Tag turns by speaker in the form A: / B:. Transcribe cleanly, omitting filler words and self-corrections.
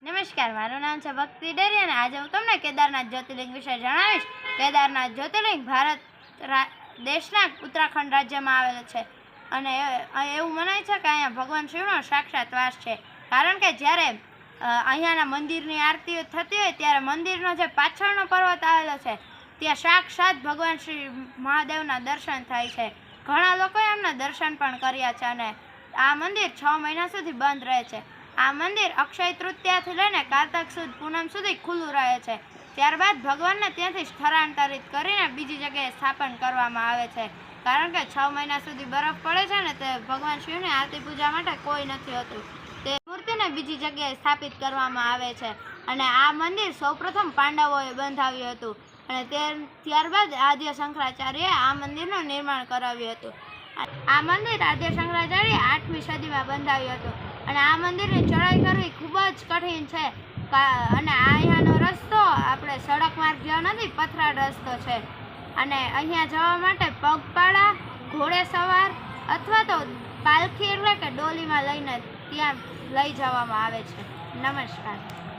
A: નમસ્કાર, મારું નામ છે ભક્તિ ડેરી અને આજે હું તમને કેદારનાથ જ્યોતિર્લિંગ વિશે જણાવીશ. કેદારનાથ જ્યોતિર્લિંગ ભારત દેશના ઉત્તરાખંડ રાજ્યમાં આવેલું છે અને એવું મનાય છે કે અહીંયા ભગવાન શિવનો સાક્ષાત વાસ છે. કારણ કે જ્યારે અહીંયાના મંદિરની આરતીઓ થતી હોય ત્યારે મંદિરનો જે પાછળનો પર્વત આવેલો છે ત્યાં સાક્ષાત ભગવાન શ્રી મહાદેવના દર્શન થાય છે. ઘણા લોકોએ એમના દર્શન પણ કર્યા છે અને આ મંદિર 6 મહિના સુધી બંધ રહે છે. આ મંદિર અક્ષય તૃતીયાથી લઈને કારતક સુદ પૂનમ સુધી ખુલ્લું રહે છે. ત્યારબાદ ભગવાનને ત્યાંથી સ્થળાંતરિત કરીને બીજી જગ્યાએ સ્થાપન કરવામાં આવે છે. કારણ કે 6 મહિના સુધી બરફ પડે છે ને તે ભગવાન શિવની આરતી પૂજા માટે કોઈ નથી હોતું. તે મૂર્તિને બીજી જગ્યાએ સ્થાપિત કરવામાં આવે છે અને આ મંદિર સૌપ્રથમ પાંડવોએ બંધાવ્યું હતું અને ત્યારબાદ આદ્ય શંકરાચાર્યએ આ મંદિરનું નિર્માણ કરાવ્યું હતું. આ મંદિર આદ્ય શંકરાચાર્યએ 8મી સદીમાં બંધાવ્યું હતું અને આ મંદિરની ચડાઈ કરવી ખૂબ જ કઠિન છે અને અહીંયાનો રસ્તો આપણે સડક માર્ગ જેવો નથી, પથરાળ રસ્તો છે અને અહીંયા જવા માટે પગપાળા, ઘોડેસવાર અથવા તો પાલખી એટલે કે ડોલીમાં લઈને ત્યાં લઈ જવામાં આવે છે. નમસ્કાર.